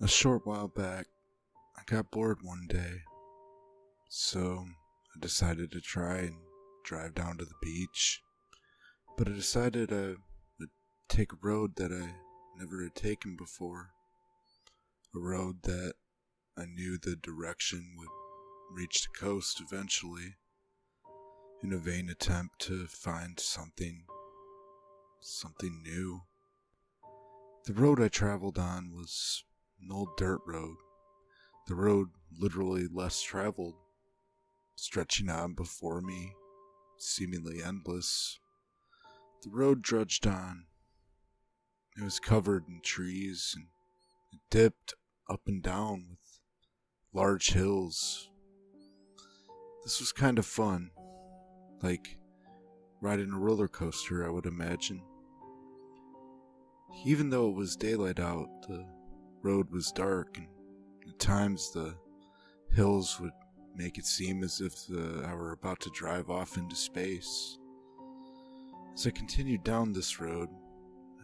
A short while back, I got bored one day, so I decided to try and drive down to the beach. But I decided I would take a road that I never had taken before. A road that I knew the direction would reach the coast eventually, in a vain attempt to find something new. The road I traveled on was an old dirt road, the road literally less traveled, stretching on before me, seemingly endless. The road drudged on. It was covered in trees, and it dipped up and down with large hills. This was kind of fun, like riding a roller coaster, I would imagine. Even though it was daylight out, the road was dark, and at times the hills would make it seem as if I were about to drive off into space. As I continued down this road,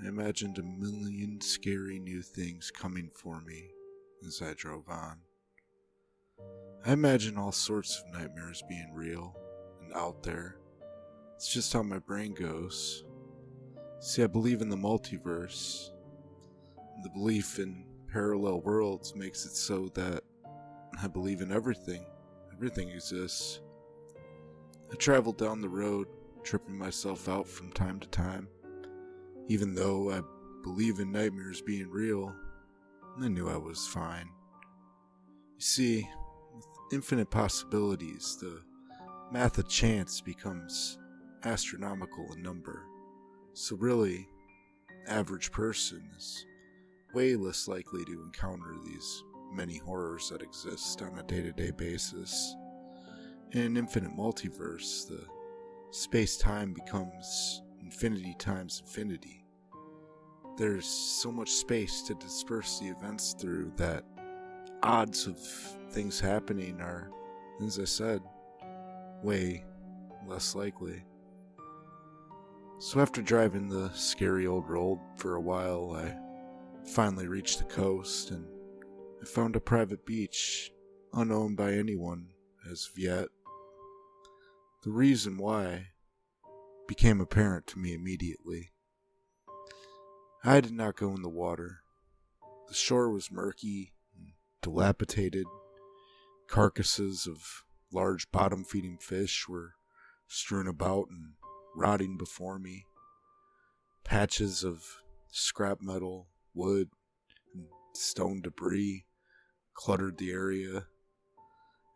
I imagined a million scary new things coming for me as I drove on. I imagined all sorts of nightmares being real and out there. It's just how my brain goes. See, I believe in the multiverse. The belief in parallel worlds makes it so that I believe in everything. Everything exists. I traveled down the road, tripping myself out from time to time. Even though I believe in nightmares being real, I knew I was fine. You see, with infinite possibilities, the math of chance becomes astronomical in number. So really, average person is way less likely to encounter these many horrors that exist on a day-to-day basis. In an infinite multiverse, the space-time becomes infinity times infinity. There's so much space to disperse the events through that odds of things happening are, as I said, way less likely. So after driving the scary old road for a while, I finally reached the coast, and I found a private beach, unknown by anyone as of yet. The reason why became apparent to me immediately. I did not go in the water. The shore was murky and dilapidated. Carcasses of large bottom-feeding fish were strewn about and rotting before me. Patches of scrap metal, wood, and stone debris cluttered the area.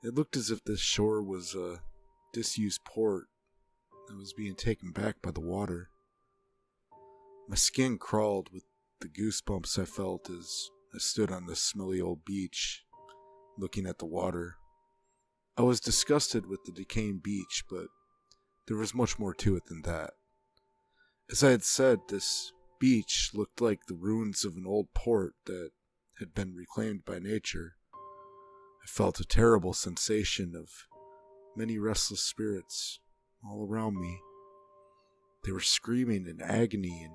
It looked as if this shore was a disused port that was being taken back by the water. My skin crawled with the goosebumps I felt as I stood on this smelly old beach, looking at the water. I was disgusted with the Decaying Beach, but there was much more to it than that. As I had said, this beach looked like the ruins of an old port that had been reclaimed by nature. I felt a terrible sensation of many restless spirits all around me. They were screaming in agony and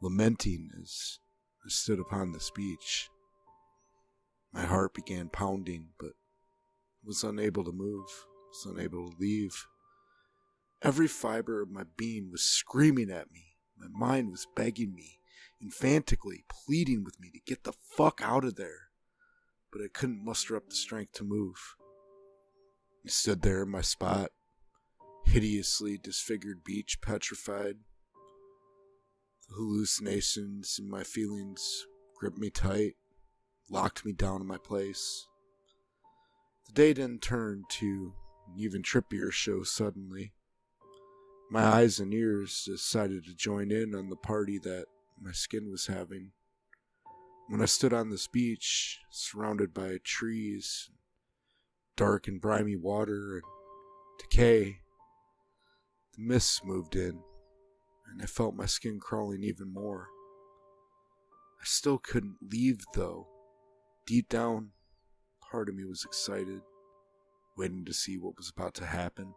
lamenting as I stood upon this beach. My heart began pounding, but I was unable to move, was unable to leave. Every fiber of my being was screaming at me. My mind was begging me, emphatically pleading with me to get the fuck out of there. But I couldn't muster up the strength to move. I stood there in my spot, hideously disfigured beach, petrified. The hallucinations and my feelings gripped me tight, locked me down in my place. The day then turned to an even trippier show suddenly. My eyes and ears decided to join in on the party that my skin was having. When I stood on this beach, surrounded by trees, dark and briny water, and decay, the mists moved in, and I felt my skin crawling even more. I still couldn't leave, though. Deep down, part of me was excited, waiting to see what was about to happen.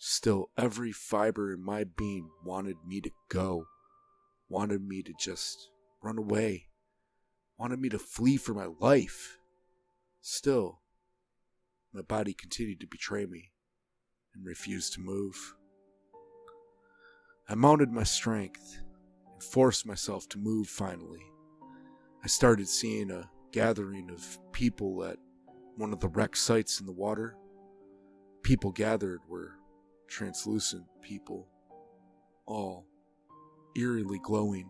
Still, every fiber in my being wanted me to go, wanted me to just run away, wanted me to flee for my life. Still, my body continued to betray me and refused to move. I mounted my strength and forced myself to move finally. I started seeing a gathering of people at one of the wreck sites in the water. People gathered were translucent people, all eerily glowing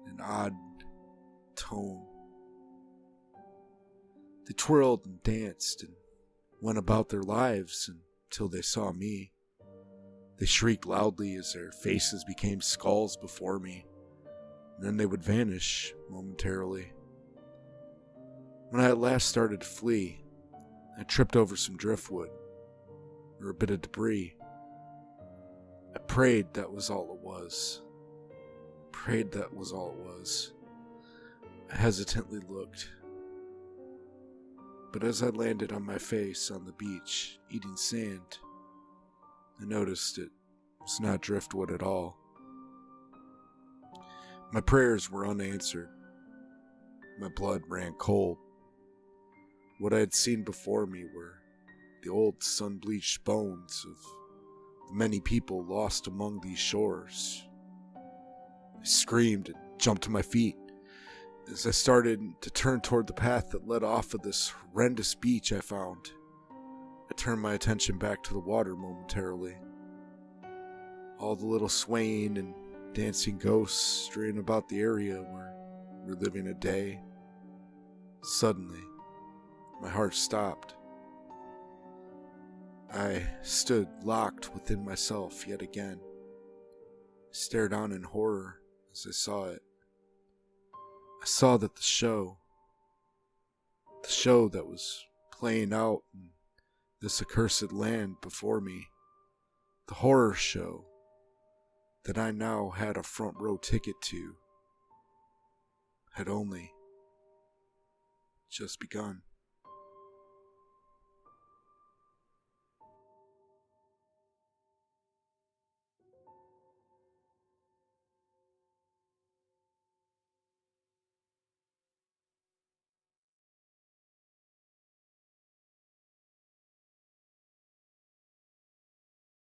in an odd tone. They twirled and danced and went about their lives until they saw me. They shrieked loudly as their faces became skulls before me, and then they would vanish momentarily. When I at last started to flee, I tripped over some driftwood, or a bit of debris. I prayed that was all it was. I hesitantly looked. But as I landed on my face on the beach, eating sand, I noticed it was not driftwood at all. My prayers were unanswered. My blood ran cold. What I had seen before me were the old sun-bleached bones of the many people lost among these shores. I screamed and jumped to my feet. As I started to turn toward the path that led off of this horrendous beach I found, I turned my attention back to the water momentarily. All the little swaying and dancing ghosts straying about the area were reliving a day. Suddenly, my heart stopped. I stood locked within myself yet again. I stared on in horror as I saw it. I saw that the show that was playing out in this accursed land before me, the horror show that I now had a front row ticket to, had only just begun.